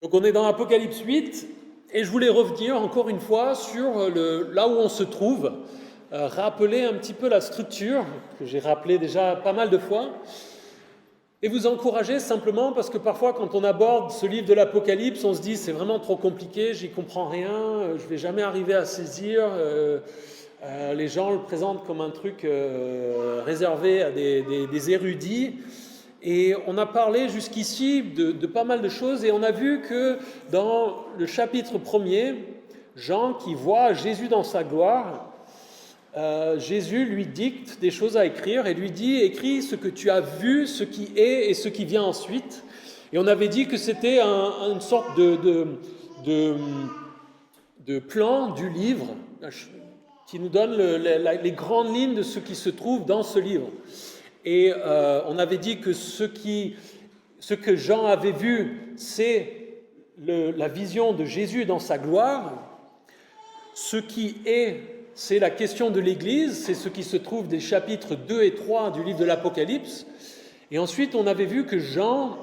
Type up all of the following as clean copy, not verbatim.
Donc on est dans Apocalypse 8 et je voulais revenir encore une fois sur là où on se trouve, rappeler un petit peu la structure que j'ai rappelé déjà pas mal de fois et vous encourager simplement parce que parfois quand on aborde ce livre de l'Apocalypse, on se dit c'est vraiment trop compliqué, j'y comprends rien, je vais jamais arriver à saisir. Les gens le présentent comme un truc réservé à des érudits. Et on a parlé jusqu'ici de pas mal de choses et on a vu que dans le chapitre 1er, Jean qui voit Jésus dans sa gloire, Jésus lui dicte des choses à écrire et lui dit « Écris ce que tu as vu, ce qui est et ce qui vient ensuite ». Et on avait dit que c'était une sorte de plan du livre qui nous donne les grandes lignes de ce qui se trouve dans ce livre. Et on avait dit que ce que Jean avait vu, c'est la vision de Jésus dans sa gloire. Ce qui est, c'est la question de l'Église, c'est ce qui se trouve des chapitres 2 et 3 du livre de l'Apocalypse. Et ensuite, on avait vu que Jean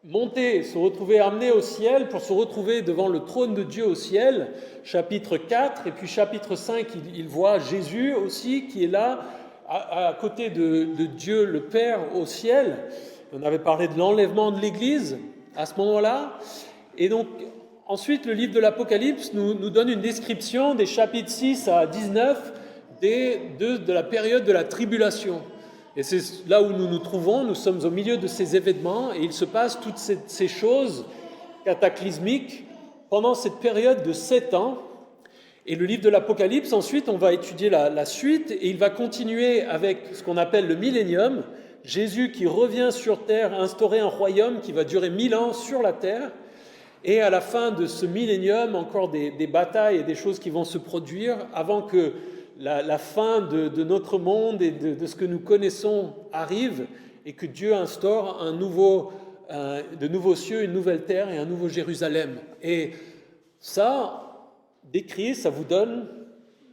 montait, se retrouvait amené au ciel pour se retrouver devant le trône de Dieu au ciel, chapitre 4, et puis chapitre 5, il voit Jésus aussi qui est là, à côté de Dieu le Père au ciel. On avait parlé de l'enlèvement de l'Église à ce moment-là. Et donc, ensuite, le livre de l'Apocalypse nous donne une description des chapitres 6 à 19 de la période de la tribulation. Et c'est là où nous nous trouvons, nous sommes au milieu de ces événements et il se passe toutes ces choses cataclysmiques pendant cette période de 7 ans. Et le livre de l'Apocalypse, ensuite, on va étudier la suite et il va continuer avec ce qu'on appelle le millénium, Jésus qui revient sur terre, instaurer un royaume qui va durer 1000 ans sur la terre. Et à la fin de ce millénium, encore des batailles et des choses qui vont se produire avant que la fin de notre monde et de ce que nous connaissons arrive et que Dieu instaure de nouveaux cieux, une nouvelle terre et un nouveau Jérusalem. Et ça, décrit, ça vous donne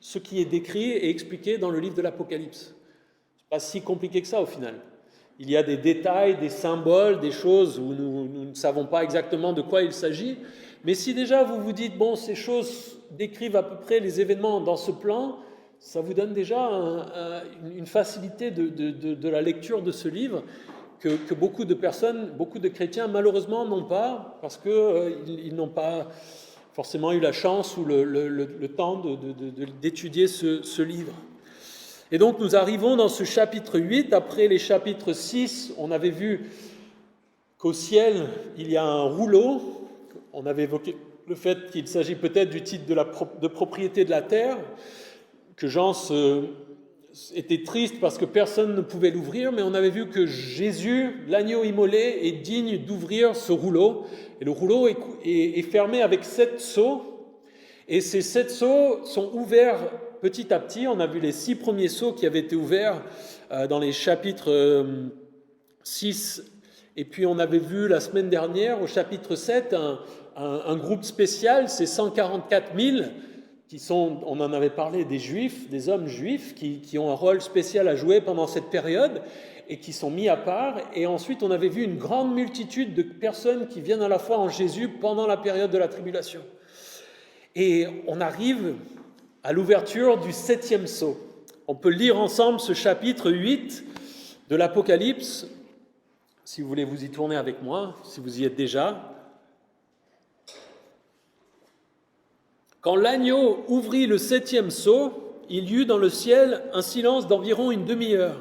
ce qui est décrit et expliqué dans le livre de l'Apocalypse. Ce n'est pas si compliqué que ça au final. Il y a des détails, des symboles, des choses où nous ne savons pas exactement de quoi il s'agit. Mais si déjà vous vous dites, bon, ces choses décrivent à peu près les événements dans ce plan, ça vous donne déjà une facilité de la lecture de ce livre que beaucoup de personnes, beaucoup de chrétiens malheureusement n'ont pas parce qu'ils n'ont pas forcément eu la chance ou le temps d'étudier ce livre. Et donc nous arrivons dans ce chapitre 8, après les chapitres 6, on avait vu qu'au ciel, il y a un rouleau. On avait évoqué le fait qu'il s'agit peut-être du titre de propriété de la terre, que Jean était triste parce que personne ne pouvait l'ouvrir, mais on avait vu que Jésus, l'agneau immolé, est digne d'ouvrir ce rouleau. Et le rouleau est fermé avec 7 sceaux. Et ces 7 sceaux sont ouverts petit à petit. On a vu les 6 premiers sceaux qui avaient été ouverts dans les chapitres 6. Et puis on avait vu la semaine dernière, au chapitre 7, un groupe spécial, c'est 144 000, qui sont, on en avait parlé, des juifs, des hommes juifs, qui ont un rôle spécial à jouer pendant cette période et qui sont mis à part. Et ensuite, on avait vu une grande multitude de personnes qui viennent à la foi en Jésus pendant la période de la tribulation. Et on arrive à l'ouverture du 7e sceau. On peut lire ensemble ce chapitre 8 de l'Apocalypse, si vous voulez vous y tourner avec moi, si vous y êtes déjà. Quand l'agneau ouvrit le 7e sceau, il y eut dans le ciel un silence d'environ une demi-heure.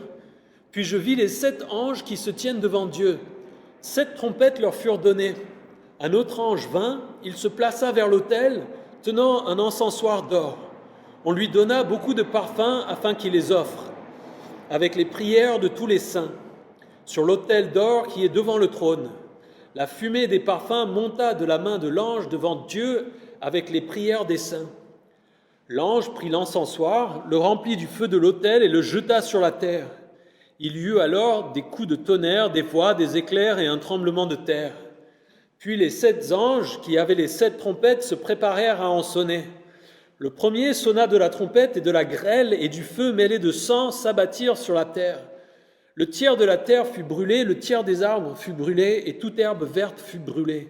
Puis je vis les 7 anges qui se tiennent devant Dieu. 7 trompettes leur furent données. Un autre ange vint, il se plaça vers l'autel, tenant un encensoir d'or. On lui donna beaucoup de parfums afin qu'il les offre, avec les prières de tous les saints, sur l'autel d'or qui est devant le trône. La fumée des parfums monta de la main de l'ange devant Dieu avec les prières des saints. L'ange prit l'encensoir, le remplit du feu de l'autel et le jeta sur la terre. Il y eut alors des coups de tonnerre, des voix, des éclairs et un tremblement de terre. Puis les 7 anges qui avaient les 7 trompettes se préparèrent à en sonner. Le premier sonna de la trompette et de la grêle et du feu mêlé de sang s'abattirent sur la terre. Le tiers de la terre fut brûlé, le tiers des arbres fut brûlé et toute herbe verte fut brûlée.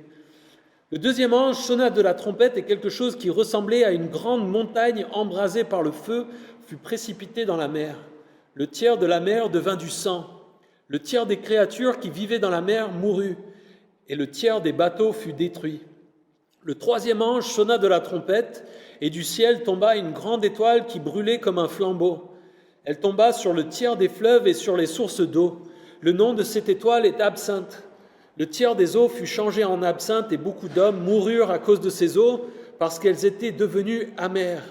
Le deuxième ange sonna de la trompette et quelque chose qui ressemblait à une grande montagne embrasée par le feu fut précipité dans la mer. Le tiers de la mer devint du sang. Le tiers des créatures qui vivaient dans la mer mourut, et le tiers des bateaux fut détruit. Le troisième ange sonna de la trompette, et du ciel tomba une grande étoile qui brûlait comme un flambeau. Elle tomba sur le tiers des fleuves et sur les sources d'eau. Le nom de cette étoile est Absinthe. Le tiers des eaux fut changé en absinthe, et beaucoup d'hommes moururent à cause de ces eaux, parce qu'elles étaient devenues amères.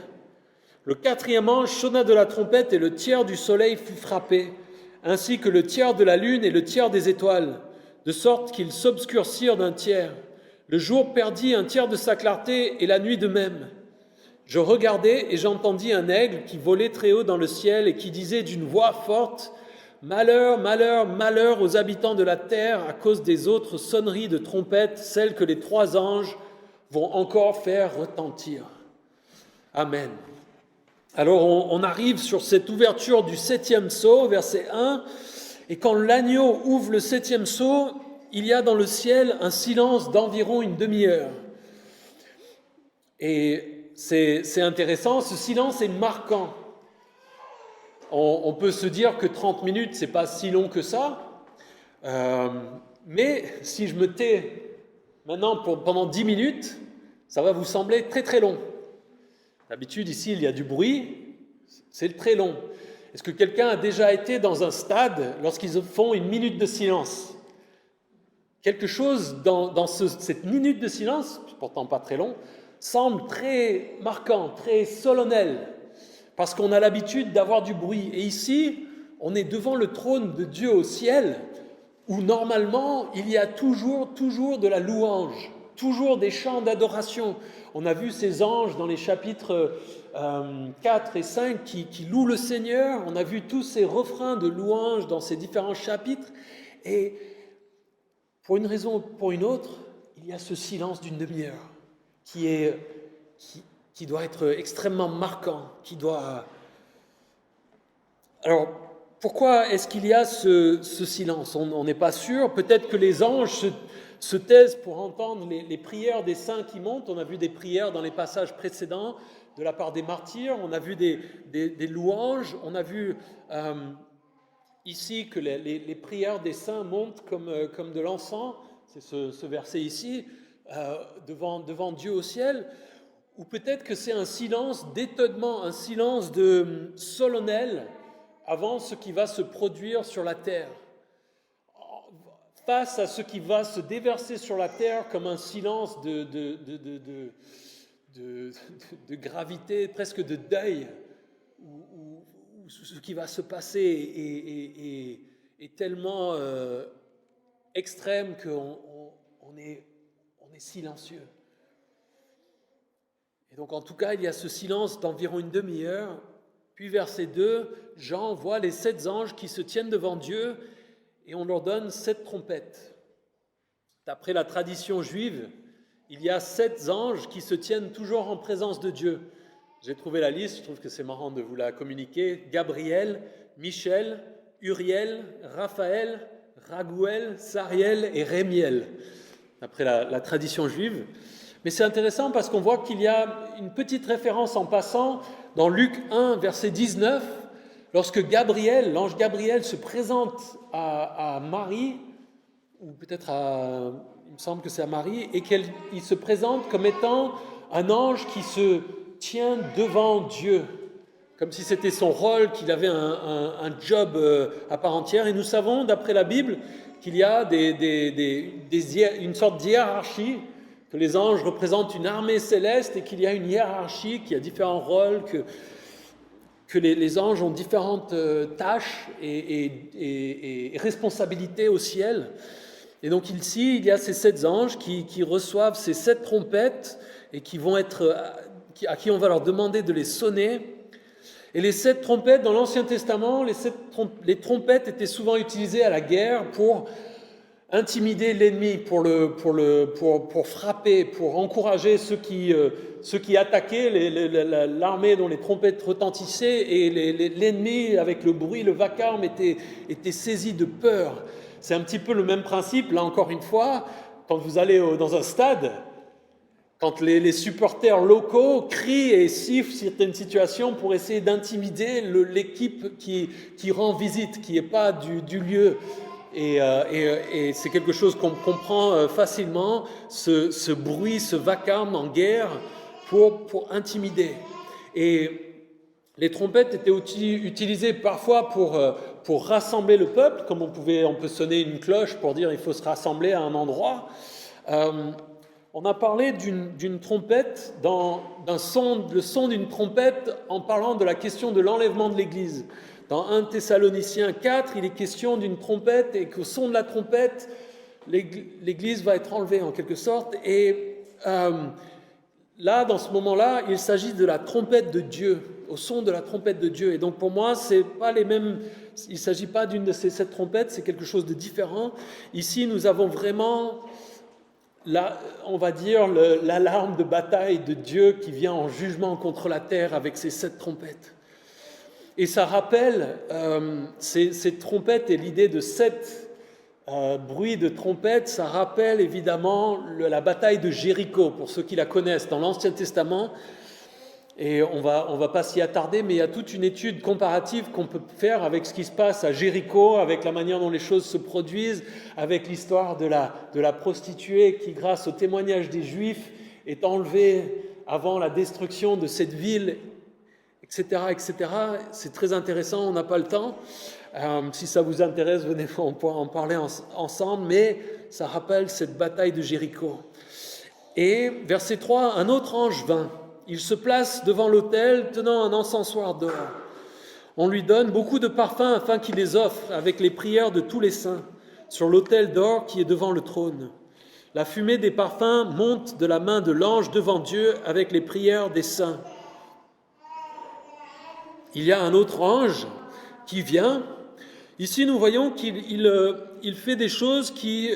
Le quatrième ange sonna de la trompette, et le tiers du soleil fut frappé, ainsi que le tiers de la lune et le tiers des étoiles, de sorte qu'ils s'obscurcirent d'un tiers. Le jour perdit un tiers de sa clarté, et la nuit de même. Je regardai, et j'entendis un aigle qui volait très haut dans le ciel, et qui disait d'une voix forte, « Malheur, malheur, malheur aux habitants de la terre à cause des autres sonneries de trompette, celles que les trois anges vont encore faire retentir. » Amen. Alors on arrive sur cette ouverture du 7e sceau, verset 1, et quand l'agneau ouvre le 7e sceau, il y a dans le ciel un silence d'environ une demi-heure. Et c'est intéressant, ce silence est marquant. On peut se dire que 30 minutes, c'est pas si long que ça, mais si je me tais maintenant pendant 10 minutes, ça va vous sembler très très long. D'habitude, ici, il y a du bruit, c'est très long. Est-ce que quelqu'un a déjà été dans un stade lorsqu'ils font une minute de silence ? Quelque chose dans cette minute de silence, pourtant pas très long, semble très marquant, très solennel, parce qu'on a l'habitude d'avoir du bruit. Et ici, on est devant le trône de Dieu au ciel, où normalement, il y a toujours de la louange, toujours des chants d'adoration. On a vu ces anges dans les chapitres 4 et 5 qui louent le Seigneur. On a vu tous ces refrains de louange dans ces différents chapitres. Et pour une raison ou pour une autre, il y a ce silence d'une demi-heure qui doit être extrêmement marquant, Alors, pourquoi est-ce qu'il y a ce silence ? On n'est pas sûr. Peut-être que les anges se taisent pour entendre les prières des saints qui montent. On a vu des prières dans les passages précédents de la part des martyrs. On a vu des louanges. On a vu ici que les prières des saints montent comme de l'encens. C'est ce verset ici, devant Dieu au ciel. Ou peut-être que c'est un silence d'étonnement, un silence solennel avant ce qui va se produire sur la terre. Face à ce qui va se déverser sur la terre comme un silence de gravité, presque de deuil, où ce qui va se passer est tellement extrême qu'on est silencieux. Et donc en tout cas, il y a ce silence d'environ une demi-heure. Puis verset 2, Jean voit les 7 anges qui se tiennent devant Dieu et on leur donne 7 trompettes. D'après la tradition juive, il y a 7 anges qui se tiennent toujours en présence de Dieu. J'ai trouvé la liste, je trouve que c'est marrant de vous la communiquer. Gabriel, Michel, Uriel, Raphaël, Raguel, Sariel et Rémiel, d'après la tradition juive. Mais c'est intéressant parce qu'on voit qu'il y a une petite référence en passant dans Luc 1, verset 19, lorsque l'ange Gabriel se présente à Marie, ou peut-être il me semble que c'est à Marie, et qu'il se présente comme étant un ange qui se tient devant Dieu, comme si c'était son rôle, qu'il avait un job à part entière. Et nous savons, d'après la Bible, qu'il y a une sorte d'hiérarchie, que les anges représentent une armée céleste et qu'il y a une hiérarchie qui a différents rôles, que les anges ont différentes tâches et responsabilités au ciel. Et donc ici, il y a ces 7 anges qui reçoivent ces 7 trompettes et à qui on va leur demander de les sonner. Et les 7 trompettes, dans l'Ancien Testament, les trompettes étaient souvent utilisées à la guerre pour intimider l'ennemi, pour frapper, pour encourager ceux qui attaquaient, l'armée dont les trompettes retentissaient, et l'ennemi, avec le bruit, le vacarme, était saisi de peur. C'est un petit peu le même principe, là encore une fois, quand vous allez dans un stade, quand les supporters locaux crient et sifflent certaines situations pour essayer d'intimider l'équipe qui rend visite, qui n'est pas du lieu. Et c'est quelque chose qu'on comprend facilement, ce bruit, ce vacarme en guerre pour intimider. Et les trompettes étaient utilisées parfois pour rassembler le peuple, comme on peut sonner une cloche pour dire il faut se rassembler à un endroit. On a parlé d'une trompette, le son d'une trompette en parlant de la question de l'enlèvement de l'Église. Dans 1 Thessaloniciens 4, il est question d'une trompette et qu'au son de la trompette, l'Église va être enlevée en quelque sorte. Et là, dans ce moment-là, il s'agit de la trompette de Dieu, au son de la trompette de Dieu. Et donc pour moi, c'est pas les mêmes. Il ne s'agit pas d'une de ces 7 trompettes, c'est quelque chose de différent. Ici, nous avons vraiment, on va dire, l'alarme de bataille de Dieu qui vient en jugement contre la terre avec ces 7 trompettes. Et ça rappelle, ces trompettes et l'idée de 7 bruits de trompettes, ça rappelle évidemment la bataille de Jéricho, pour ceux qui la connaissent dans l'Ancien Testament. Et on va pas s'y attarder, mais il y a toute une étude comparative qu'on peut faire avec ce qui se passe à Jéricho, avec la manière dont les choses se produisent, avec l'histoire de la prostituée qui, grâce au témoignage des Juifs, est enlevée avant la destruction de cette ville, etc., etc. C'est très intéressant, on n'a pas le temps. Si ça vous intéresse, venez, on pourra en parler ensemble, mais ça rappelle cette bataille de Jéricho. Et verset 3, un autre ange vint. Il se place devant l'autel, tenant un encensoir d'or. On lui donne beaucoup de parfums afin qu'il les offre avec les prières de tous les saints sur l'autel d'or qui est devant le trône. La fumée des parfums monte de la main de l'ange devant Dieu avec les prières des saints. Il y a un autre ange qui vient. Ici, nous voyons qu'il fait des choses qui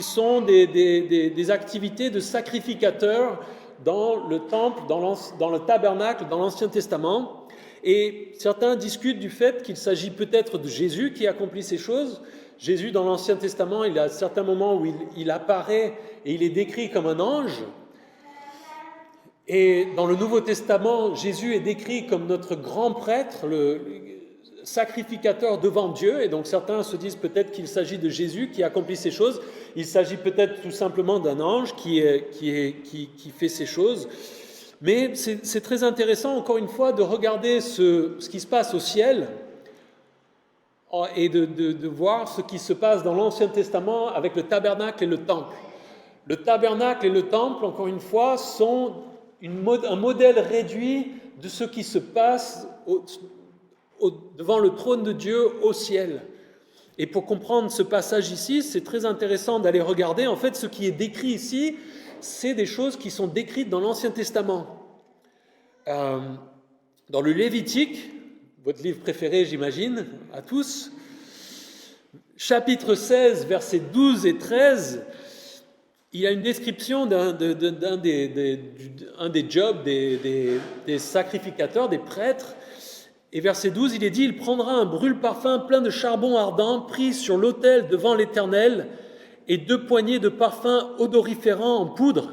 sont des activités de sacrificateur dans le temple, dans le tabernacle, dans l'Ancien Testament. Et certains discutent du fait qu'il s'agit peut-être de Jésus qui accomplit ces choses. Jésus, dans l'Ancien Testament, il y a certains moments où il apparaît et il est décrit comme un ange. Et dans le Nouveau Testament, Jésus est décrit comme notre grand prêtre, le sacrificateur devant Dieu. Et donc certains se disent peut-être qu'il s'agit de Jésus qui accomplit ces choses. Il s'agit peut-être tout simplement d'un ange qui fait ces choses. Mais c'est très intéressant, encore une fois, de regarder ce qui se passe au ciel et de voir ce qui se passe dans l'Ancien Testament avec le tabernacle et le temple. Le tabernacle et le temple, encore une fois, sont un modèle réduit de ce qui se passe devant le trône de Dieu au ciel. Et pour comprendre ce passage ici, c'est très intéressant d'aller regarder. En fait, ce qui est décrit ici, c'est des choses qui sont décrites dans l'Ancien Testament. Dans le Lévitique, votre livre préféré, j'imagine, à tous, chapitre 16, versets 12 et 13, il y a une description d'un des jobs des sacrificateurs, des prêtres. Et verset 12, il est dit « Il prendra un brûle-parfum plein de charbon ardent pris sur l'autel devant l'Éternel et 2 poignées de parfums odoriférants en poudre,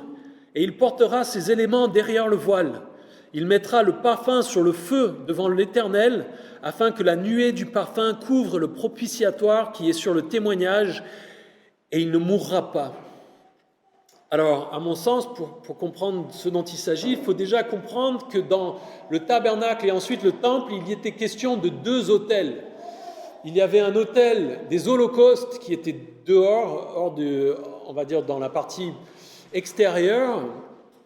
et il portera ces éléments derrière le voile. Il mettra le parfum sur le feu devant l'Éternel afin que la nuée du parfum couvre le propitiatoire qui est sur le témoignage et il ne mourra pas. » Alors, à mon sens, pour comprendre ce dont il s'agit, il faut déjà comprendre que dans le tabernacle et ensuite le temple, il y était question de 2 autels. Il y avait un autel des holocaustes qui était dehors, on va dire dans la partie extérieure,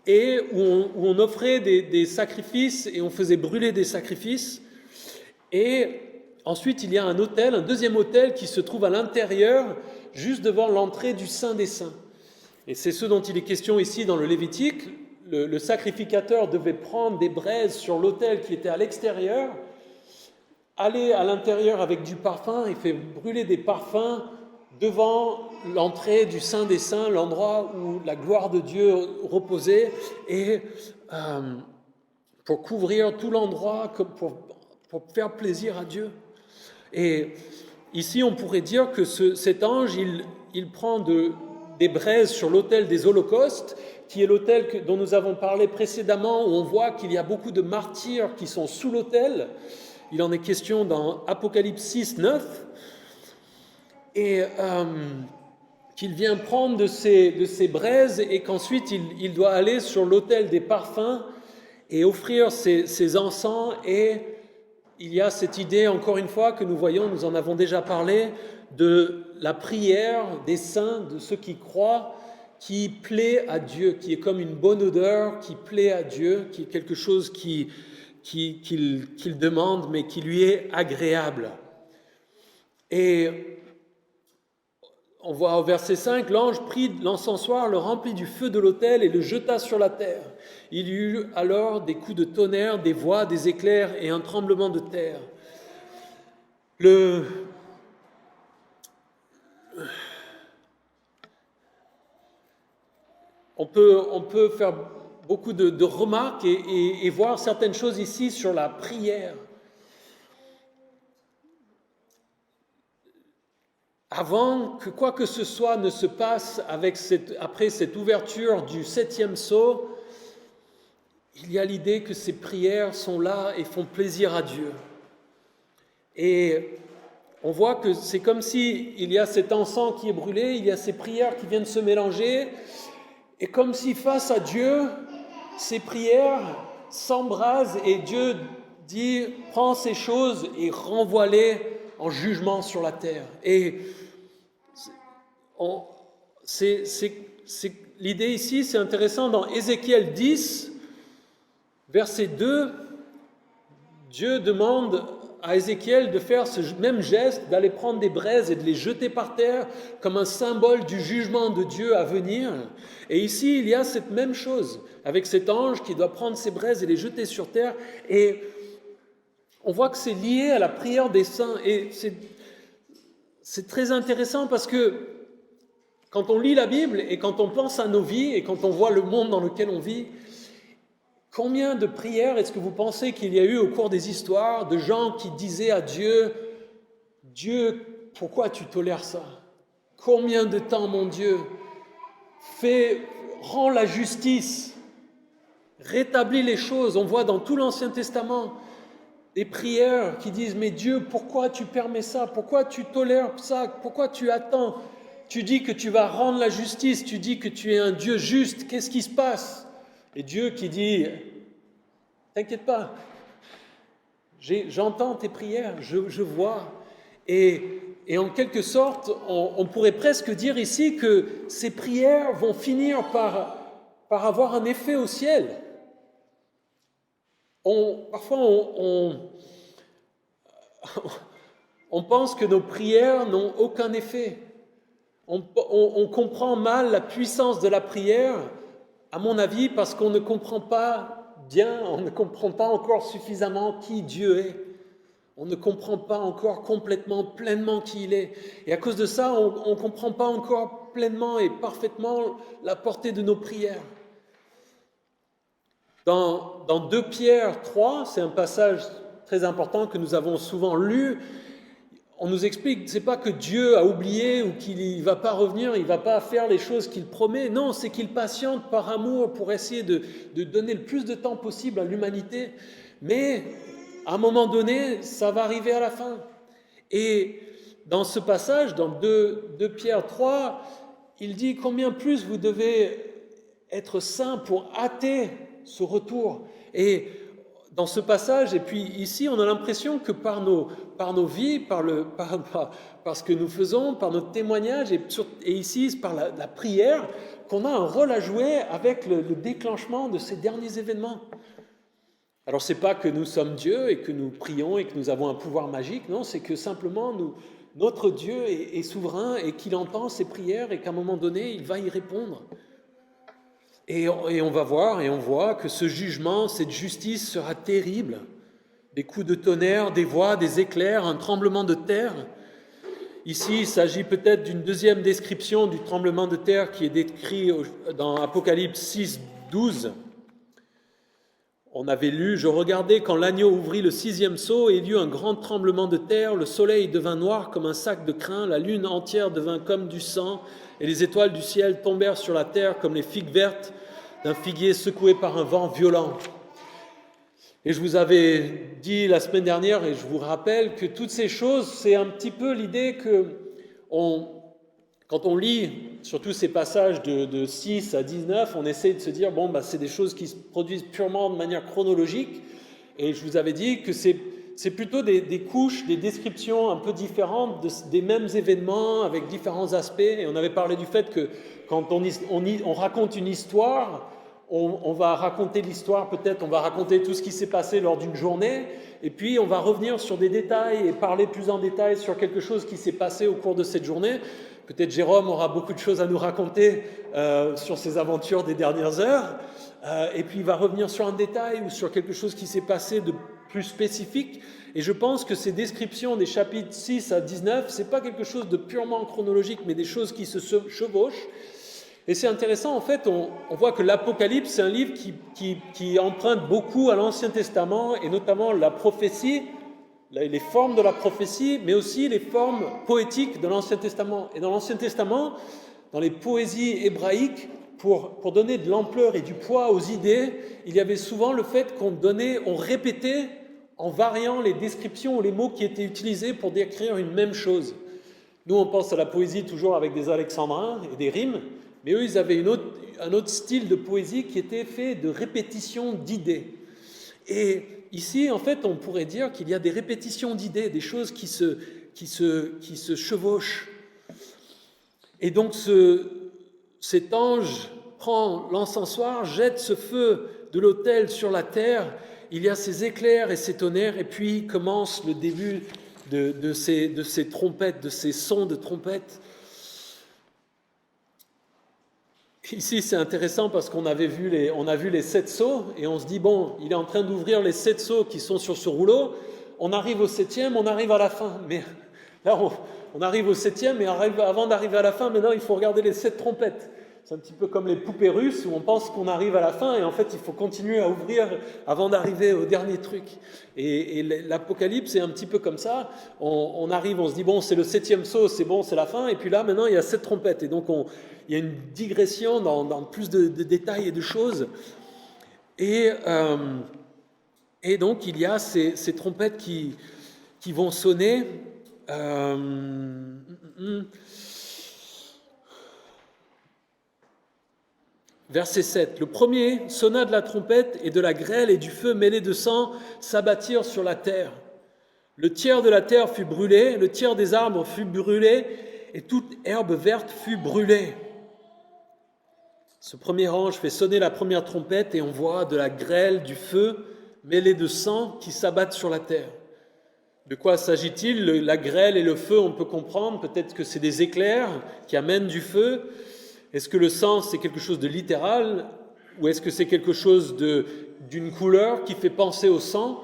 et où on offrait des sacrifices et on faisait brûler des sacrifices. Et ensuite, il y a un autel, un deuxième autel qui se trouve à l'intérieur, juste devant l'entrée du Saint des Saints. Et c'est ce dont il est question ici dans le Lévitique. Le sacrificateur devait prendre des braises sur l'autel qui était à l'extérieur, aller à l'intérieur avec du parfum et faire brûler des parfums devant l'entrée du Saint des Saints, l'endroit où la gloire de Dieu reposait, et pour couvrir tout l'endroit, pour faire plaisir à Dieu. Et ici, on pourrait dire que cet ange, il prend des des braises sur l'autel des holocaustes, qui est l'autel dont nous avons parlé précédemment, où on voit qu'il y a beaucoup de martyrs qui sont sous l'autel. Il en est question dans Apocalypse 6, 9. Et qu'il vient prendre de ces braises et qu'ensuite il doit aller sur l'autel des parfums et offrir ses encens. Et il y a cette idée, encore une fois, que nous voyons, nous en avons déjà parlé, de la prière des saints, de ceux qui croient, qui plaît à Dieu, qui est comme une bonne odeur, qui plaît à Dieu, qui est quelque chose qu'il demande, mais qui lui est agréable. Et on voit au verset 5, l'ange prit l'encensoir, le remplit du feu de l'autel et le jeta sur la terre. Il y eut alors des coups de tonnerre, des voix, des éclairs et un tremblement de terre. On peut faire beaucoup de remarques et voir certaines choses ici sur la prière. Avant que quoi que ce soit ne se passe après cette ouverture du 7e sceau, il y a l'idée que ces prières sont là et font plaisir à Dieu. Et on voit que c'est comme si il y a cet encens qui est brûlé, il y a ces prières qui viennent se mélanger, et comme si face à Dieu, ces prières s'embrasent et Dieu dit « prends ces choses et renvoie-les en jugement sur la terre ». Et l'idée ici, c'est intéressant, dans Ézéchiel 10, verset 2, Dieu demande à Ézéchiel de faire ce même geste, d'aller prendre des braises et de les jeter par terre comme un symbole du jugement de Dieu à venir. Et ici, il y a cette même chose, avec cet ange qui doit prendre ces braises et les jeter sur terre. Et on voit que c'est lié à la prière des saints. Et c'est très intéressant parce que quand on lit la Bible et quand on pense à nos vies et quand on voit le monde dans lequel on vit, combien de prières est-ce que vous pensez qu'il y a eu au cours des histoires de gens qui disaient à Dieu, « Dieu, pourquoi tu tolères ça? Combien de temps, mon Dieu? Rends la justice, rétablis les choses. » On voit dans tout l'Ancien Testament des prières qui disent « Mais Dieu, pourquoi tu permets ça? Pourquoi tu tolères ça? Pourquoi tu attends? Tu dis que tu vas rendre la justice, tu dis que tu es un Dieu juste, qu'est-ce qui se passe ?» Et Dieu qui dit « T'inquiète pas, j'entends tes prières, je vois. » Et en quelque sorte, on pourrait presque dire ici que ces prières vont finir par avoir un effet au ciel. Parfois, on pense que nos prières n'ont aucun effet. On comprend mal la puissance de la prière, à mon avis, parce qu'on ne comprend pas bien, on ne comprend pas encore suffisamment qui Dieu est. On ne comprend pas encore complètement, pleinement qui il est. Et à cause de ça, on ne comprend pas encore pleinement et parfaitement la portée de nos prières. Dans 2 Pierre 3, c'est un passage très important que nous avons souvent lu, on nous explique, c'est pas que Dieu a oublié ou qu'il ne va pas revenir, il ne va pas faire les choses qu'il promet. Non, c'est qu'il patiente par amour pour essayer de donner le plus de temps possible à l'humanité. Mais à un moment donné, ça va arriver à la fin. Et dans ce passage, dans 2 Pierre 3, il dit combien plus vous devez être saints pour hâter ce retour. Et dans ce passage, et puis ici, on a l'impression que par nos vies, par ce que nous faisons, par notre témoignage, et ici par la prière, qu'on a un rôle à jouer avec le déclenchement de ces derniers événements. Alors, c'est pas que nous sommes Dieu et que nous prions et que nous avons un pouvoir magique, non, c'est que simplement notre Dieu est souverain et qu'il entend ces prières et qu'à un moment donné, il va y répondre. Et on va voir et on voit que ce jugement, cette justice sera terrible. Des coups de tonnerre, des voix, des éclairs, un tremblement de terre. Ici, il s'agit peut-être d'une deuxième description du tremblement de terre qui est décrit dans Apocalypse 6, 12. On avait lu, « Je regardais quand l'agneau ouvrit le 6e sceau et il y eut un grand tremblement de terre, le soleil devint noir comme un sac de crin, la lune entière devint comme du sang, et les étoiles du ciel tombèrent sur la terre comme les figues vertes d'un figuier secoué par un vent violent. » Et je vous avais dit la semaine dernière, et je vous rappelle que toutes ces choses, c'est un petit peu l'idée que quand on lit surtout ces passages de 6 à 19, on essaie de se dire, c'est des choses qui se produisent purement de manière chronologique. Et je vous avais dit que c'est plutôt des couches, des descriptions un peu différentes des mêmes événements avec différents aspects. Et on avait parlé du fait que quand on raconte une histoire, on va raconter l'histoire, peut-être on va raconter tout ce qui s'est passé lors d'une journée, et puis on va revenir sur des détails et parler plus en détail sur quelque chose qui s'est passé au cours de cette journée. Peut-être Jérôme aura beaucoup de choses à nous raconter sur ses aventures des dernières heures, et puis il va revenir sur un détail ou sur quelque chose qui s'est passé de plus spécifique. Et je pense que ces descriptions des chapitres 6 à 19, c'est pas quelque chose de purement chronologique, mais des choses qui se chevauchent. Et c'est intéressant, en fait, on voit que l'Apocalypse, c'est un livre qui emprunte beaucoup à l'Ancien Testament, et notamment la prophétie, les formes de la prophétie, mais aussi les formes poétiques de l'Ancien Testament. Et dans l'Ancien Testament, dans les poésies hébraïques, pour donner de l'ampleur et du poids aux idées, il y avait souvent le fait on répétait en variant les descriptions ou les mots qui étaient utilisés pour décrire une même chose. Nous, on pense à la poésie toujours avec des alexandrins et des rimes, mais eux, ils avaient un autre style de poésie qui était fait de répétition d'idées. Et ici, en fait, on pourrait dire qu'il y a des répétitions d'idées, des choses qui se chevauchent. Et donc, cet ange prend l'encensoir, jette ce feu de l'autel sur la terre, il y a ces éclairs et ces tonnerres, et puis commence le début de ces trompettes, de ces sons de trompettes. Ici, c'est intéressant parce qu'on a vu les 7 sceaux et on se dit, il est en train d'ouvrir les 7 sceaux qui sont sur ce rouleau. On arrive au 7e, on arrive à la fin. Mais là, on arrive au 7e et avant d'arriver à la fin, maintenant, il faut regarder les 7 trompettes. C'est un petit peu comme les poupées russes où on pense qu'on arrive à la fin et en fait, il faut continuer à ouvrir avant d'arriver au dernier truc. Et l'Apocalypse, c'est un petit peu comme ça. On arrive, on se dit, c'est le 7e sceau, c'est la fin. Et puis là, maintenant, il y a 7 trompettes. Et donc, il y a une digression dans plus de détails et de choses. Et donc, il y a ces trompettes qui vont sonner. Verset 7. Le premier sonna de la trompette et de la grêle et du feu mêlé de sang s'abattirent sur la terre. Le tiers de la terre fut brûlé, le tiers des arbres fut brûlé et toute herbe verte fut brûlée. Ce premier ange fait sonner la première trompette et on voit de la grêle, du feu mêlé de sang qui s'abattent sur la terre. De quoi s'agit-il ? La grêle et le feu, on peut comprendre, peut-être que c'est des éclairs qui amènent du feu. Est-ce que le sang, c'est quelque chose de littéral ou est-ce que c'est quelque chose d'une couleur qui fait penser au sang ?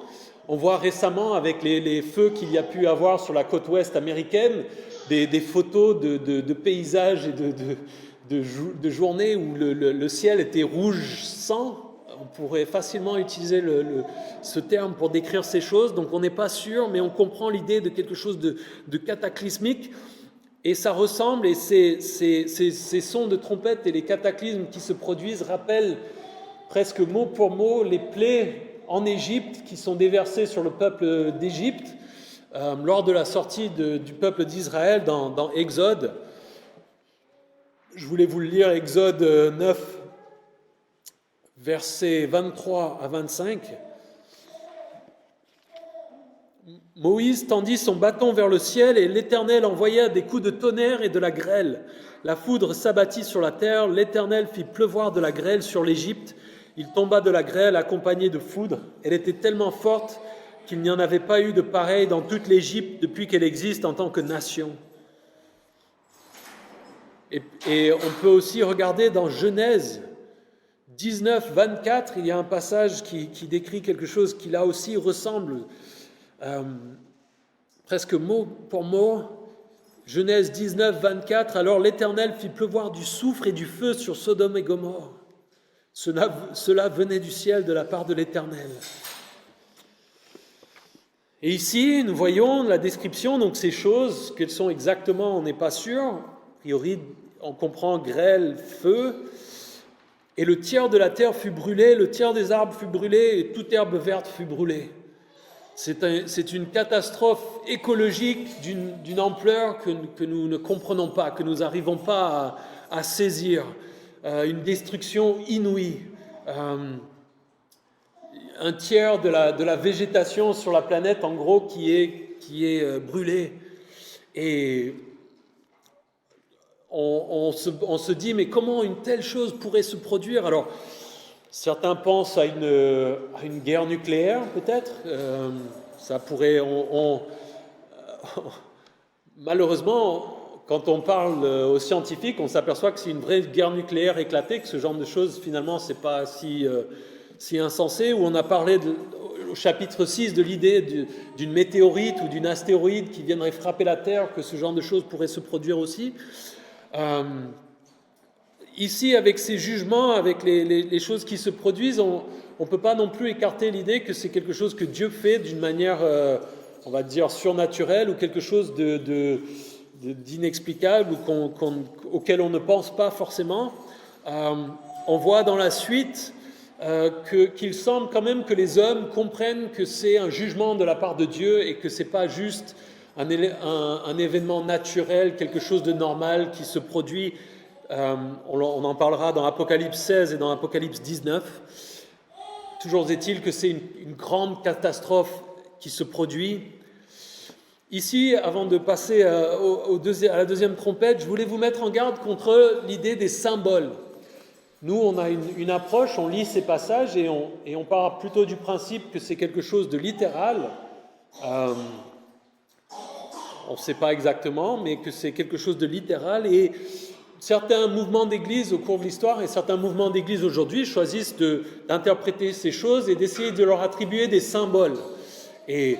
On voit récemment avec les feux qu'il y a pu avoir sur la côte ouest américaine, des photos de paysages et de journées où le ciel était rouge sang. On pourrait facilement utiliser ce terme pour décrire ces choses, donc on n'est pas sûr, mais on comprend l'idée de quelque chose de cataclysmique. Et ça ressemble, et ces sons de trompette et les cataclysmes qui se produisent rappellent presque mot pour mot les plaies en Égypte qui sont déversées sur le peuple d'Égypte lors de la sortie du peuple d'Israël dans Exode. Je voulais vous le lire, Exode 9, versets 23 à 25. Moïse tendit son bâton vers le ciel et l'Éternel envoya des coups de tonnerre et de la grêle. La foudre s'abattit sur la terre, l'Éternel fit pleuvoir de la grêle sur l'Égypte. Il tomba de la grêle accompagnée de foudre. Elle était tellement forte qu'il n'y en avait pas eu de pareille dans toute l'Égypte depuis qu'elle existe en tant que nation. Et on peut aussi regarder dans Genèse 19, 24, il y a un passage qui décrit quelque chose qui là aussi ressemble presque mot pour mot. Genèse 19, 24, alors l'Éternel fit pleuvoir du soufre et du feu sur Sodome et Gomorrhe. Cela venait du ciel de la part de l'Éternel. Et ici, nous voyons la description, donc ces choses, quelles sont exactement, on n'est pas sûr. A priori, on comprend grêle, feu. Et le tiers de la terre fut brûlé, le tiers des arbres fut brûlé, et toute herbe verte fut brûlée. C'est une catastrophe écologique d'une ampleur que nous ne comprenons pas, que nous n'arrivons pas à saisir. Une destruction inouïe. Un tiers de la végétation sur la planète, en gros, qui est brûlée. Et on se dit, mais comment une telle chose pourrait se produire? Alors, certains pensent à une guerre nucléaire, peut-être. Ça pourrait... malheureusement, quand on parle aux scientifiques, on s'aperçoit que c'est une vraie guerre nucléaire éclatée, que ce genre de choses, finalement, c'est pas si insensé. Où on a parlé au chapitre 6 de l'idée d'une météorite ou d'une astéroïde qui viendrait frapper la Terre, que ce genre de choses pourrait se produire aussi. Ici, avec ces jugements, avec les choses qui se produisent, on ne peut pas non plus écarter l'idée que c'est quelque chose que Dieu fait d'une manière, on va dire, surnaturelle, ou quelque chose d'inexplicable, ou auquel on ne pense pas forcément. On voit dans la suite qu'il semble quand même que les hommes comprennent que c'est un jugement de la part de Dieu, et que ce n'est pas juste un événement naturel, quelque chose de normal qui se produit. On en parlera dans Apocalypse 16 et dans Apocalypse 19. Toujours est-il que c'est une grande catastrophe qui se produit. Ici, avant de passer à la deuxième trompette, je voulais vous mettre en garde contre l'idée des symboles. Nous, on a une approche, on lit ces passages et on part plutôt du principe que c'est quelque chose de littéral. On ne sait pas exactement, mais que c'est quelque chose de littéral. Et certains mouvements d'église au cours de l'histoire et certains mouvements d'église aujourd'hui choisissent d'interpréter ces choses et d'essayer de leur attribuer des symboles. Et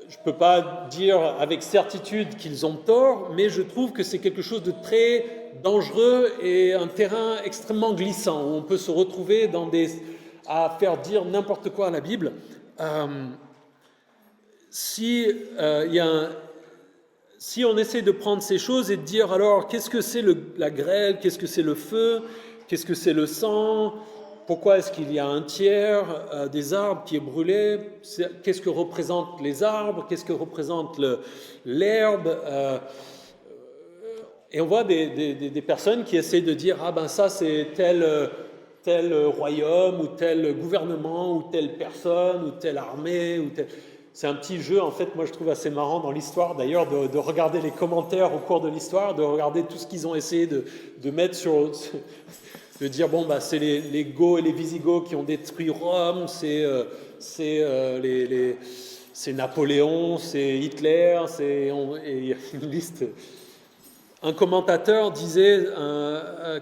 je ne peux pas dire avec certitude qu'ils ont tort, mais je trouve que c'est quelque chose de très dangereux et un terrain extrêmement glissant, où on peut se retrouver à faire dire n'importe quoi à la Bible. Si on essaie de prendre ces choses et de dire, alors, qu'est-ce que c'est la grêle, qu'est-ce que c'est le feu, qu'est-ce que c'est le sang, pourquoi est-ce qu'il y a un tiers des arbres qui est brûlé, qu'est-ce que représentent les arbres, qu'est-ce que représente l'herbe, et on voit des personnes qui essaient de dire, ah ben ça c'est tel royaume, ou tel gouvernement, ou telle personne, ou telle armée, ou tel... C'est un petit jeu, en fait, moi je trouve assez marrant dans l'histoire, d'ailleurs, de regarder les commentaires au cours de l'histoire, de regarder tout ce qu'ils ont essayé de mettre sur... de dire, bon, bah, c'est les Goths et les Visigoths qui ont détruit Rome, c'est Napoléon, c'est Hitler, et il y a une liste... Un commentateur disait,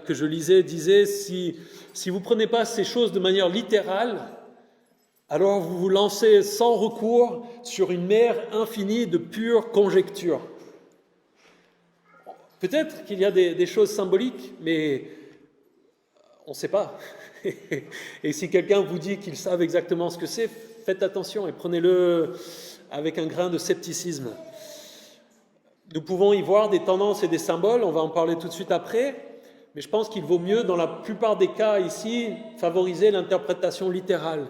que je lisais, disait, si vous ne prenez pas ces choses de manière littérale, alors vous vous lancez sans recours sur une mer infinie de pure conjecture. Peut-être qu'il y a des choses symboliques, mais on ne sait pas. Et si quelqu'un vous dit qu'ils savent exactement ce que c'est, faites attention et prenez-le avec un grain de scepticisme. Nous pouvons y voir des tendances et des symboles, on va en parler tout de suite après, mais je pense qu'il vaut mieux, dans la plupart des cas ici, favoriser l'interprétation littérale.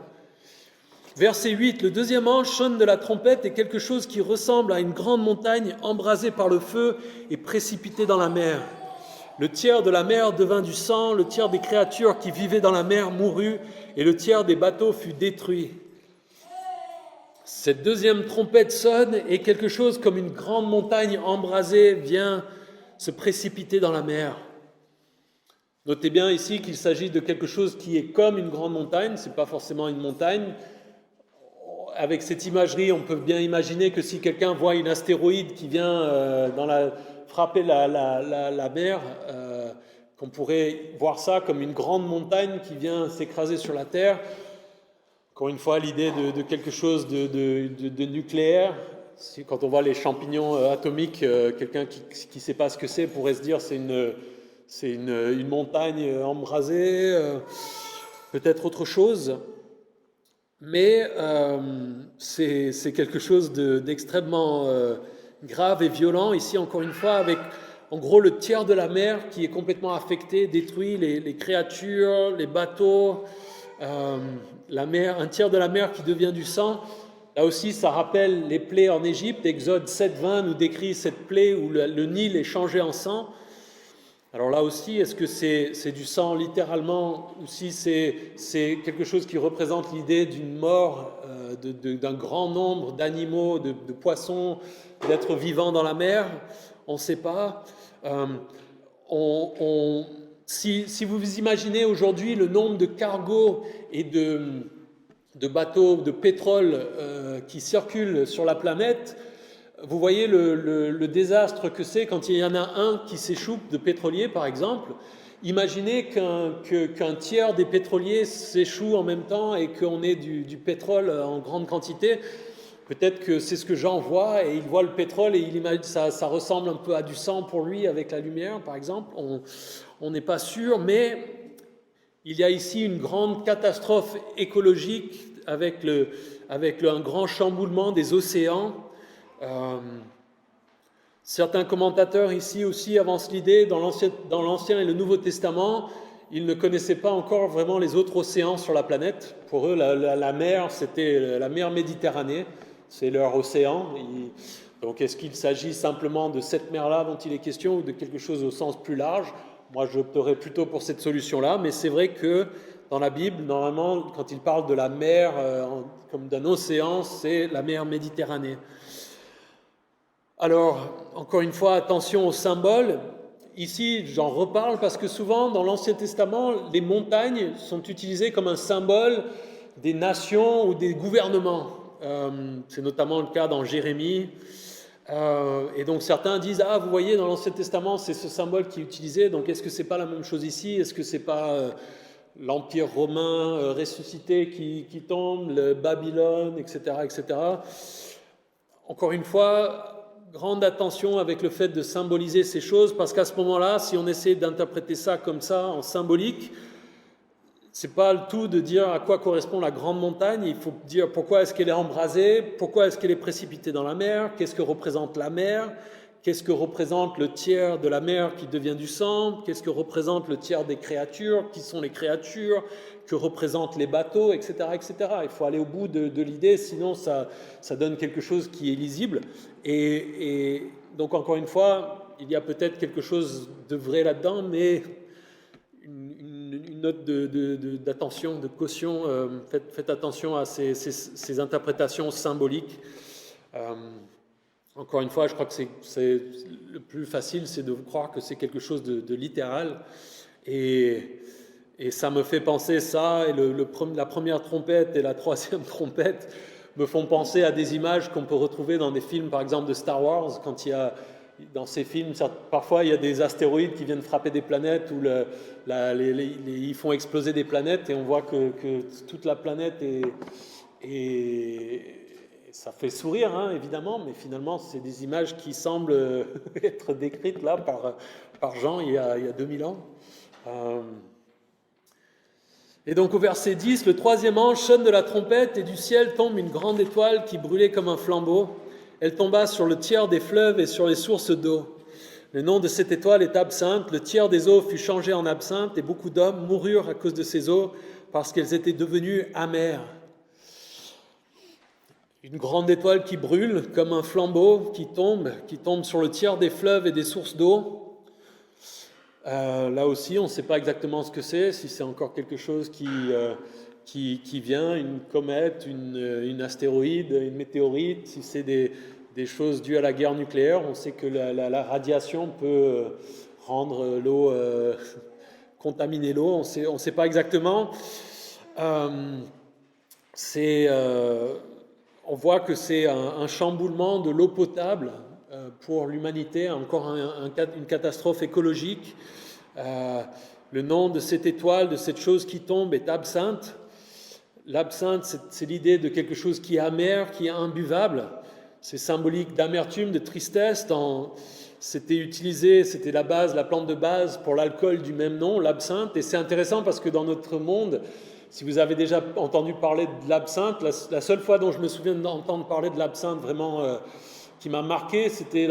Verset 8, le deuxième ange sonne de la trompette et quelque chose qui ressemble à une grande montagne embrasée par le feu et précipitée dans la mer. Le tiers de la mer devint du sang, le tiers des créatures qui vivaient dans la mer mourut et le tiers des bateaux fut détruit. Cette deuxième trompette sonne et quelque chose comme une grande montagne embrasée vient se précipiter dans la mer. Notez bien ici qu'il s'agit de quelque chose qui est comme une grande montagne, ce n'est pas forcément une montagne. Avec cette imagerie, on peut bien imaginer que si quelqu'un voit une astéroïde qui vient frapper la mer, qu'on pourrait voir ça comme une grande montagne qui vient s'écraser sur la Terre. Encore une fois, l'idée de quelque chose de nucléaire. Quand on voit les champignons atomiques, quelqu'un qui ne sait pas ce que c'est pourrait se dire c'est c'est une montagne embrasée, peut-être autre chose. Mais c'est quelque chose d'extrêmement grave et violent. Ici, encore une fois, avec en gros le tiers de la mer qui est complètement affecté, détruit, les créatures, les bateaux, la mer, un tiers de la mer qui devient du sang. Là aussi, ça rappelle les plaies en Égypte. Exode 7:20 nous décrit cette plaie où le Nil est changé en sang. Alors là aussi, est-ce que c'est du sang littéralement, ou si c'est quelque chose qui représente l'idée d'une mort d'un grand nombre d'animaux, de poissons, d'êtres vivants dans la mer? On ne sait pas. Si vous vous imaginez aujourd'hui le nombre de cargos et de bateaux de pétrole qui circulent sur la planète, vous voyez le désastre que c'est quand il y en a un qui s'échoue de pétrolier, par exemple. Imaginez qu'un tiers des pétroliers s'échoue en même temps et qu'on ait du pétrole en grande quantité. Peut-être que c'est ce que Jean voit, et il voit le pétrole et il imagine ça ressemble un peu à du sang pour lui avec la lumière, par exemple. On n'est pas sûr, mais il y a ici une grande catastrophe écologique avec un grand chamboulement des océans. Certains commentateurs ici aussi avancent l'idée, dans l'Ancien et le Nouveau Testament, ils ne connaissaient pas encore vraiment les autres océans sur la planète. Pour eux, la mer, c'était la mer Méditerranée, c'est leur océan. Donc est-ce qu'il s'agit simplement de cette mer-là dont il est question ou de quelque chose au sens plus large? Moi, j'opterais plutôt pour cette solution-là, mais c'est vrai que dans la Bible, normalement, quand il parle de la mer comme d'un océan, c'est la mer Méditerranée. Alors, encore une fois, attention aux symboles. Ici, j'en reparle parce que souvent, dans l'Ancien Testament, les montagnes sont utilisées comme un symbole des nations ou des gouvernements. C'est notamment le cas dans Jérémie. Et donc certains disent, ah, vous voyez, dans l'Ancien Testament, c'est ce symbole qui est utilisé, donc est-ce que c'est pas la même chose ici? Est-ce que c'est pas l'Empire romain ressuscité qui tombe, le Babylone, etc., etc. Encore une fois, grande attention avec le fait de symboliser ces choses, parce qu'à ce moment-là, si on essaie d'interpréter ça comme ça, en symbolique, c'est pas le tout de dire à quoi correspond la grande montagne, il faut dire pourquoi est-ce qu'elle est embrasée, pourquoi est-ce qu'elle est précipitée dans la mer, qu'est-ce que représente la mer, qu'est-ce que représente le tiers de la mer qui devient du sang, qu'est-ce que représente le tiers des créatures, qui sont les créatures, que représentent les bateaux, etc., etc. Il faut aller au bout de l'idée, sinon ça donne quelque chose qui est lisible. Et donc encore une fois, il y a peut-être quelque chose de vrai là-dedans, mais une note d'attention, de caution, faites attention à ces interprétations symboliques. Encore une fois, je crois que c'est le plus facile, c'est de croire que c'est quelque chose de littéral. Et ça me fait penser ça, et la première trompette et la troisième trompette me font penser à des images qu'on peut retrouver dans des films, par exemple de Star Wars, quand il y a, dans ces films, parfois il y a des astéroïdes qui viennent frapper des planètes, ou ils font exploser des planètes, et on voit que toute la planète ça fait sourire, hein, évidemment, mais finalement, c'est des images qui semblent être décrites là par Jean il y a 2000 ans. Et donc au verset 10, le troisième ange sonne de la trompette et du ciel tombe une grande étoile qui brûlait comme un flambeau. Elle tomba sur le tiers des fleuves et sur les sources d'eau. Le nom de cette étoile est Absinthe. Le tiers des eaux fut changé en absinthe et beaucoup d'hommes moururent à cause de ces eaux parce qu'elles étaient devenues amères. Une grande étoile qui brûle comme un flambeau qui tombe sur le tiers des fleuves et des sources d'eau. Là aussi, on ne sait pas exactement ce que c'est, si c'est encore quelque chose qui vient, une comète, une astéroïde, une météorite, si c'est des choses dues à la guerre nucléaire. On sait que la radiation peut rendre l'eau, contaminer l'eau, on ne sait pas exactement. On voit que c'est un chamboulement de l'eau potable pour l'humanité, encore une catastrophe écologique. Le nom de cette étoile, de cette chose qui tombe, est Absinthe. L'absinthe, c'est l'idée de quelque chose qui est amer, qui est imbuvable. C'est symbolique d'amertume, de tristesse. c'était utilisé, c'était la plante de base pour l'alcool du même nom, l'absinthe. Et c'est intéressant parce que dans notre monde, si vous avez déjà entendu parler de l'absinthe, la seule fois dont je me souviens d'entendre parler de l'absinthe vraiment qui m'a marqué, c'était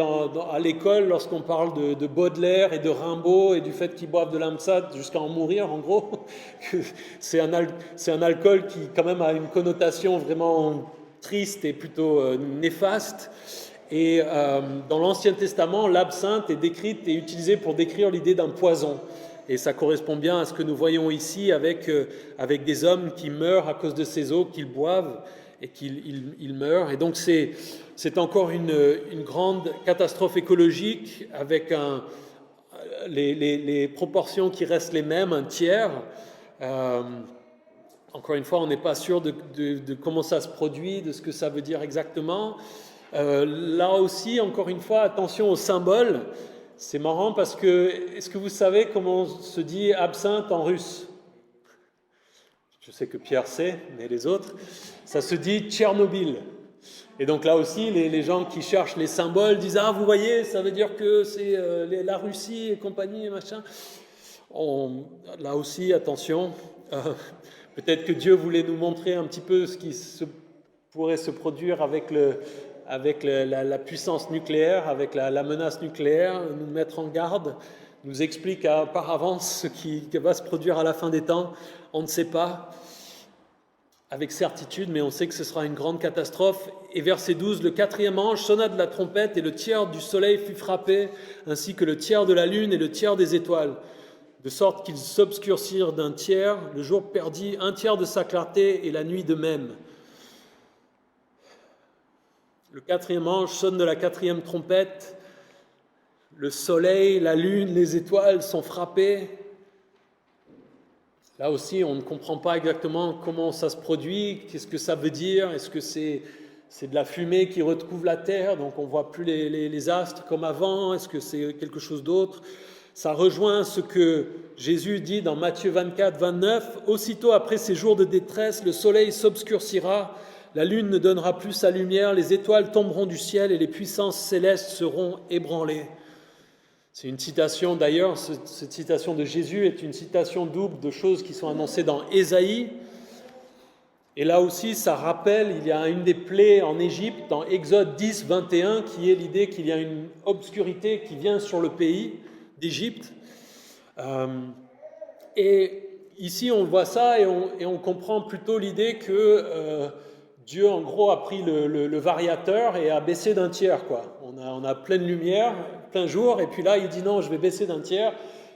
à l'école lorsqu'on parle de Baudelaire et de Rimbaud et du fait qu'ils boivent de l'absinthe jusqu'à en mourir, en gros. C'est un alcool qui quand même a une connotation vraiment triste et plutôt néfaste. Et dans l'Ancien Testament, l'absinthe est décrite et utilisée pour décrire l'idée d'un poison. Et ça correspond bien à ce que nous voyons ici avec des hommes qui meurent à cause de ces eaux qu'ils boivent et qu'ils meurent. Et donc c'est encore une grande catastrophe écologique avec les proportions qui restent les mêmes, un tiers. Encore une fois, on n'est pas sûr de comment ça se produit, de ce que ça veut dire exactement. Là aussi, encore une fois, attention aux symboles. C'est marrant parce que, est-ce que vous savez comment se dit absinthe en russe? Je sais que Pierre sait, mais les autres, ça se dit Tchernobyl. Et donc là aussi, les gens qui cherchent les symboles disent « Ah, vous voyez, ça veut dire que c'est la Russie et compagnie et machin. » Là aussi, attention, peut-être que Dieu voulait nous montrer un petit peu ce qui pourrait se produire avec la puissance nucléaire, avec la menace nucléaire, nous mettre en garde, nous explique par avance ce qui va se produire à la fin des temps. On ne sait pas avec certitude, mais on sait que ce sera une grande catastrophe. Et verset 12, le 4e ange sonna de la trompette et le tiers du soleil fut frappé, ainsi que le tiers de la lune et le tiers des étoiles, de sorte qu'ils s'obscurcirent d'un tiers, le jour perdit un tiers de sa clarté et la nuit de même. Le 4e ange sonne de la 4e trompette, le soleil, la lune, les étoiles sont frappés. Là aussi, on ne comprend pas exactement comment ça se produit, qu'est-ce que ça veut dire, est-ce que c'est de la fumée qui recouvre la terre, donc on ne voit plus les astres comme avant, est-ce que c'est quelque chose d'autre? Ça rejoint ce que Jésus dit dans Matthieu 24, 29, « Aussitôt après ces jours de détresse, le soleil s'obscurcira, la lune ne donnera plus sa lumière, les étoiles tomberont du ciel et les puissances célestes seront ébranlées. » C'est une citation d'ailleurs, cette citation de Jésus est une citation double de choses qui sont annoncées dans Ésaïe. Et là aussi, ça rappelle, il y a une des plaies en Égypte, dans Exode 10, 21, qui est l'idée qu'il y a une obscurité qui vient sur le pays d'Égypte. Et ici, on voit ça et on comprend plutôt l'idée que Dieu, en gros, a pris le variateur et a baissé d'un tiers, quoi. On a pleine lumière, plein jour, et puis là, il dit non, je vais baisser d'un tiers.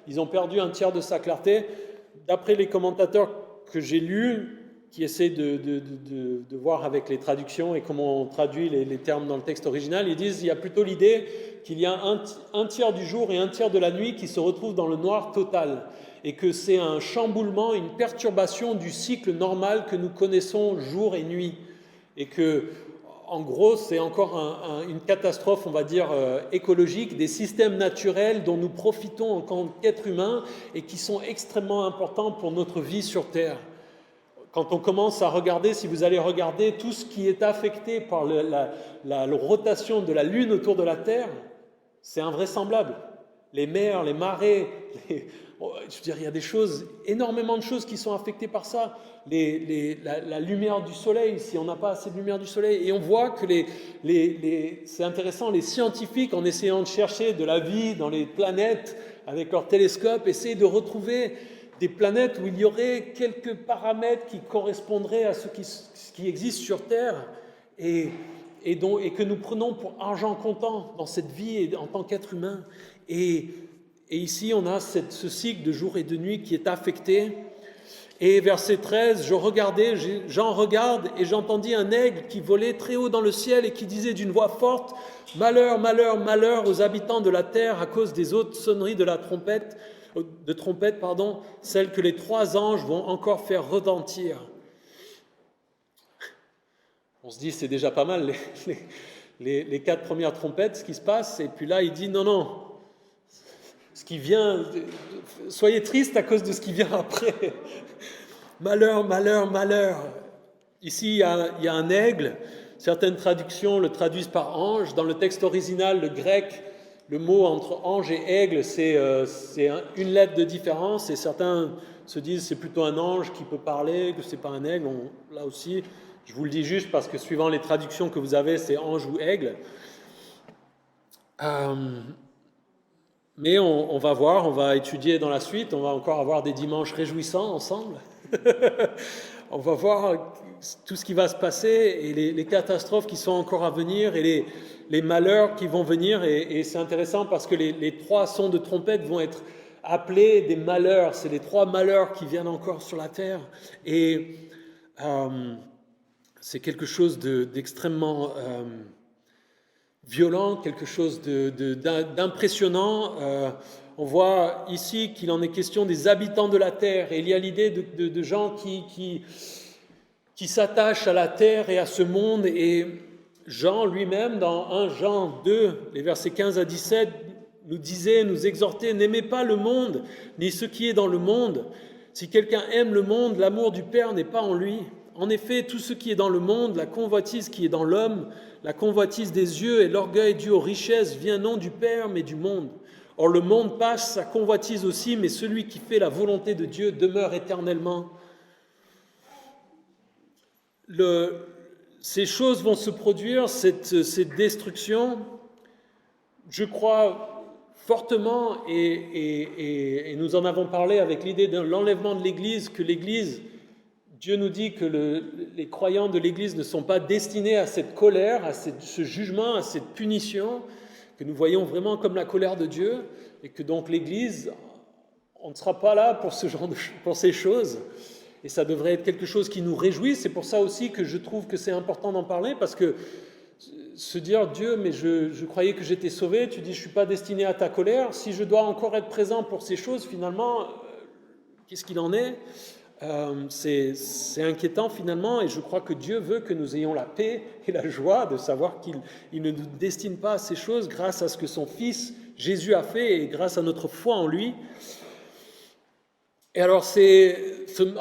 Ils ont perdu un tiers de sa clarté. D'après les commentateurs que j'ai lus, qui essaient de voir avec les traductions et comment on traduit les termes dans le texte original, ils disent qu'il y a plutôt l'idée qu'il y a un tiers du jour et un tiers de la nuit qui se retrouvent dans le noir total, et que c'est un chamboulement, une perturbation du cycle normal que nous connaissons jour et nuit. Et que, en gros, c'est encore une catastrophe, on va dire, écologique, des systèmes naturels dont nous profitons en tant qu'êtres humains et qui sont extrêmement importants pour notre vie sur Terre. Quand on commence à regarder, si vous allez regarder tout ce qui est affecté par la rotation de la Lune autour de la Terre, c'est invraisemblable. Les mers, les marées, je veux dire, il y a des choses, énormément de choses qui sont affectées par ça. La lumière du soleil, si on n'a pas assez de lumière du soleil. Et on voit que c'est intéressant, les scientifiques, en essayant de chercher de la vie dans les planètes avec leurs télescopes, essayent de retrouver des planètes où il y aurait quelques paramètres qui correspondraient à ce qui existe sur Terre et que nous prenons pour argent comptant dans cette vie en tant qu'être humain. Et ici, on a ce cycle de jour et de nuit qui est affecté. Et verset 13, j'en regarde et j'entendis un aigle qui volait très haut dans le ciel et qui disait d'une voix forte, « Malheur, malheur, malheur aux habitants de la terre à cause des hautes sonneries de trompette, celles que les 3 anges vont encore faire retentir. » On se dit, c'est déjà pas mal, les 4 premières trompettes, ce qui se passe. Et puis là, il dit, non, ce qui vient, soyez tristes à cause de ce qui vient après. Malheur, malheur, malheur. Ici, il y a un aigle. Certaines traductions le traduisent par ange. Dans le texte original, le grec, le mot entre ange et aigle, c'est une lettre de différence, et certains se disent que c'est plutôt un ange qui peut parler, que ce n'est pas un aigle. Là aussi, je vous le dis juste parce que suivant les traductions que vous avez, c'est ange ou aigle. Mais on va voir, on va étudier dans la suite, on va encore avoir des dimanches réjouissants ensemble. On va voir tout ce qui va se passer et les catastrophes qui sont encore à venir et les malheurs qui vont venir. Et c'est intéressant parce que les 3 sons de trompette vont être appelés des malheurs. C'est les 3 malheurs qui viennent encore sur la terre. Et c'est quelque chose d'extrêmement violent, quelque chose d'impressionnant. On voit ici qu'il en est question des habitants de la terre, et il y a l'idée de gens qui s'attachent à la terre et à ce monde. Et Jean lui-même, dans 1 Jean 2, les versets 15 à 17, nous exhortait: n'aimez pas le monde, ni ce qui est dans le monde. Si quelqu'un aime le monde, l'amour du Père n'est pas en lui. En effet, tout ce qui est dans le monde, la convoitise qui est dans l'homme, la convoitise des yeux et l'orgueil dû aux richesses, vient non du Père, mais du monde. Or le monde passe, sa convoitise aussi, mais celui qui fait la volonté de Dieu demeure éternellement. Ces choses vont se produire, cette destruction, je crois fortement, et nous en avons parlé avec l'idée de l'enlèvement de l'Église, que l'Église, Dieu nous dit que les croyants de l'Église ne sont pas destinés à cette colère, à ce jugement, à cette punition, que nous voyons vraiment comme la colère de Dieu, et que donc l'Église, on ne sera pas là pour pour ces choses, et ça devrait être quelque chose qui nous réjouit. C'est pour ça aussi que je trouve que c'est important d'en parler, parce que se dire: Dieu, mais je croyais que j'étais sauvé, tu dis je ne suis pas destiné à ta colère, si je dois encore être présent pour ces choses, finalement, qu'est-ce qu'il en est ? C'est inquiétant finalement, et je crois que Dieu veut que nous ayons la paix et la joie de savoir qu'il ne nous destine pas à ces choses grâce à ce que son Fils Jésus a fait et grâce à notre foi en lui. Et alors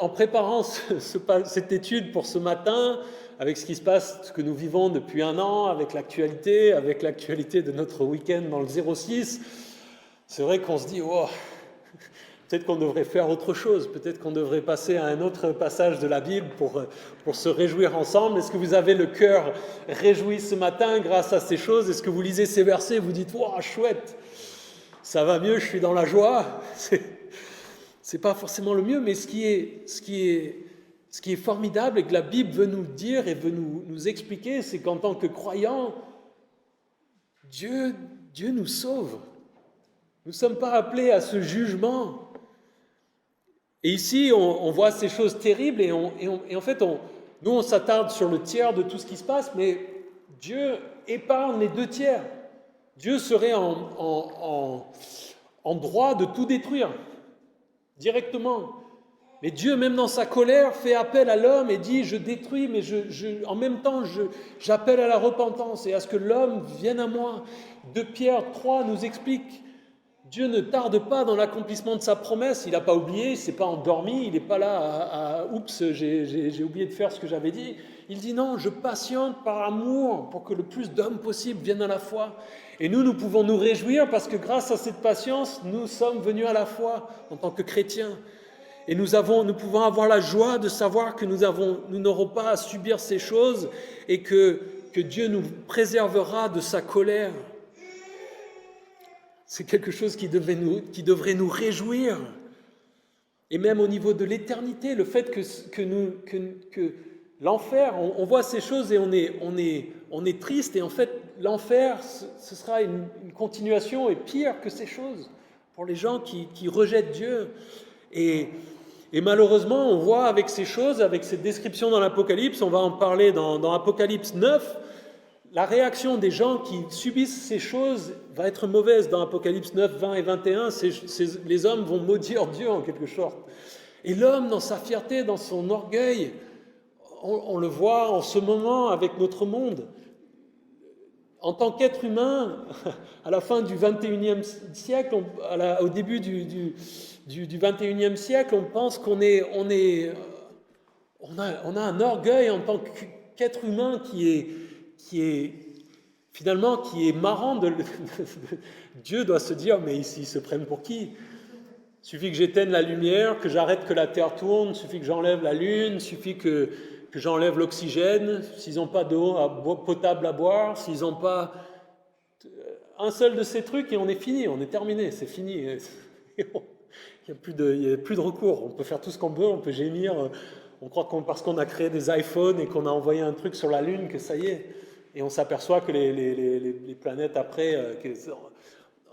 en préparant cette étude pour ce matin, avec ce qui se passe, ce que nous vivons depuis 1 an, avec l'actualité de notre week-end dans le 06, c'est vrai qu'on se dit: oh, peut-être qu'on devrait faire autre chose, peut-être qu'on devrait passer à un autre passage de la Bible pour se réjouir ensemble. Est-ce que vous avez le cœur réjoui ce matin grâce à ces choses? Est-ce que vous lisez ces versets et vous dites: wow, chouette, ça va mieux, je suis dans la joie? C'est pas forcément le mieux, mais ce qui est formidable et que la Bible veut nous dire et veut nous expliquer, c'est qu'en tant que croyants, Dieu nous sauve. Nous ne sommes pas appelés à ce jugement. Et ici, on voit ces choses terribles et en fait, nous, on s'attarde sur le tiers de tout ce qui se passe, mais Dieu épargne les 2 tiers. Dieu serait en droit de tout détruire, directement. Mais Dieu, même dans sa colère, fait appel à l'homme et dit: je détruis, mais en même temps, j'appelle à la repentance et à ce que l'homme vienne à moi. 2 Pierre 3 nous explique: Dieu ne tarde pas dans l'accomplissement de sa promesse. Il n'a pas oublié, il ne s'est pas endormi, il n'est pas là oups, j'ai oublié de faire ce que j'avais dit. Il dit: non, je patiente par amour pour que le plus d'hommes possible viennent à la foi. Et nous pouvons nous réjouir parce que grâce à cette patience, nous sommes venus à la foi en tant que chrétiens. Et nous pouvons avoir la joie de savoir que nous n'aurons pas à subir ces choses et que Dieu nous préservera de sa colère. C'est quelque chose qui devrait nous réjouir. Et même au niveau de l'éternité, le fait que l'enfer, on voit ces choses et on est triste, et en fait l'enfer, ce sera une continuation et pire que ces choses pour les gens qui rejettent Dieu. Et malheureusement, on voit avec ces choses, avec ces descriptions dans l'Apocalypse, on va en parler dans Apocalypse 9, la réaction des gens qui subissent ces choses va être mauvaise. Dans Apocalypse 9, 20 et 21, les hommes vont maudire Dieu en quelque sorte. Et l'homme, dans sa fierté, dans son orgueil, on le voit en ce moment avec notre monde. En tant qu'être humain, à la fin du 21e siècle, au début du 21e siècle, on pense qu'on a un orgueil en tant qu'être humain qui est finalement, qui est marrant. Dieu doit se dire, mais ici, ils se prennent pour qui? Il suffit que j'éteigne la lumière, que j'arrête que la Terre tourne, il suffit que j'enlève la Lune, il suffit que j'enlève l'oxygène, s'ils n'ont pas d'eau potable à boire, s'ils n'ont pas un seul de ces trucs, et on est fini, on est terminé, c'est fini. Il n'y a plus de recours, on peut faire tout ce qu'on veut, on peut gémir, on croit parce qu'on a créé des iPhones et qu'on a envoyé un truc sur la Lune, que ça y est. Et on s'aperçoit que les planètes après,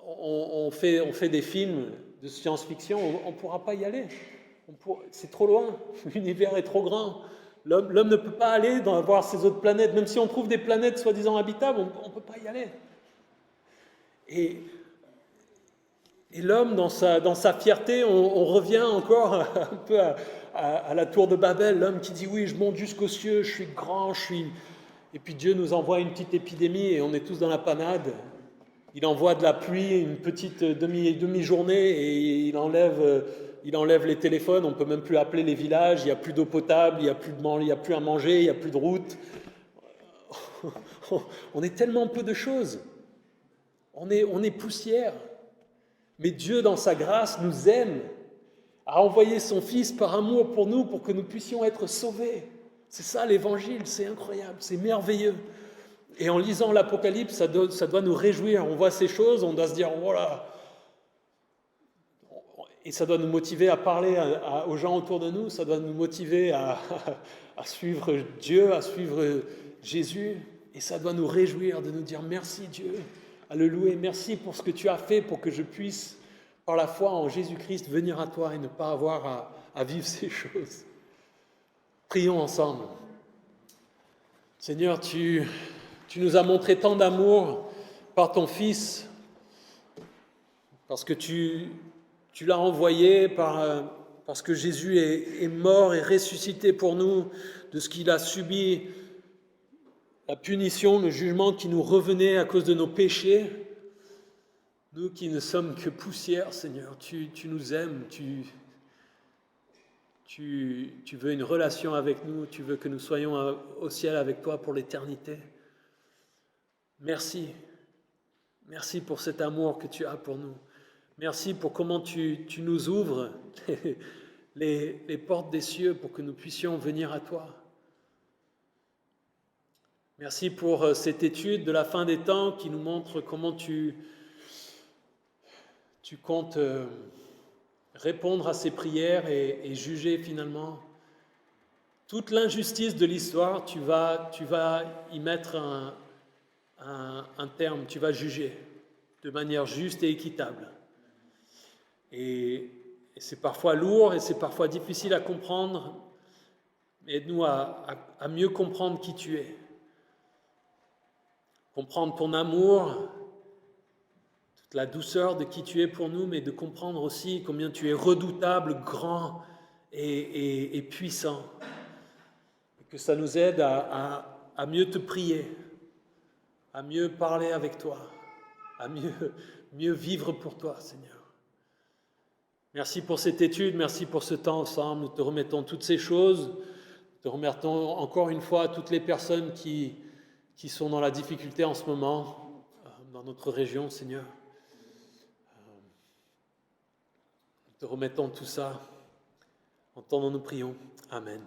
on fait des films de science-fiction, on ne pourra pas y aller. C'est trop loin, l'univers est trop grand. L'homme ne peut pas aller voir ces autres planètes, même si on trouve des planètes soi-disant habitables, on ne peut pas y aller. Et l'homme, dans sa fierté, on revient encore un peu à la tour de Babel, l'homme qui dit oui, je monte jusqu'aux cieux, je suis grand, Et puis Dieu nous envoie une petite épidémie et on est tous dans la panade. Il envoie de la pluie, une petite demi-journée et il enlève les téléphones, on ne peut même plus appeler les villages, il n'y a plus d'eau potable, il n'y a plus à manger, il n'y a plus de route. On est tellement peu de choses. On est poussière. Mais Dieu, dans sa grâce, nous aime, a envoyé son Fils par amour pour nous, pour que nous puissions être sauvés. C'est ça l'Évangile, c'est incroyable, c'est merveilleux. Et en lisant l'Apocalypse, ça doit nous réjouir. On voit ces choses, on doit se dire, voilà. Et ça doit nous motiver à parler aux gens autour de nous, ça doit nous motiver à suivre Dieu, à suivre Jésus. Et ça doit nous réjouir de nous dire merci Dieu, à le louer. Merci pour ce que tu as fait, pour que je puisse, par la foi en Jésus-Christ, venir à toi et ne pas avoir à vivre ces choses. Prions ensemble. Seigneur, tu nous as montré tant d'amour par ton Fils, parce que tu l'as envoyé, parce que Jésus est mort et ressuscité pour nous, de ce qu'il a subi, la punition, le jugement qui nous revenait à cause de nos péchés. Nous qui ne sommes que poussière, Seigneur, tu nous aimes, tu veux une relation avec nous, tu veux que nous soyons au ciel avec toi pour l'éternité. Merci. Merci pour cet amour que tu as pour nous. Merci pour comment tu nous ouvres les portes des cieux pour que nous puissions venir à toi. Merci pour cette étude de la fin des temps qui nous montre comment tu comptes répondre à ces prières et juger finalement toute l'injustice de l'histoire. Tu vas y mettre un terme, tu vas juger de manière juste et équitable. Et c'est parfois lourd et c'est parfois difficile à comprendre. Aide-nous à mieux comprendre qui tu es. Comprendre ton amour, toute la douceur de qui tu es pour nous, mais de comprendre aussi combien tu es redoutable, grand et puissant. Et que ça nous aide à mieux te prier, à mieux parler avec toi, à mieux vivre pour toi, Seigneur. Merci pour cette étude, merci pour ce temps ensemble. Nous te remettons toutes ces choses. Nous te remettons encore une fois toutes les personnes qui sont dans la difficulté en ce moment, dans notre région, Seigneur. Nous te remettons tout ça. Entendons-nous prions. Amen.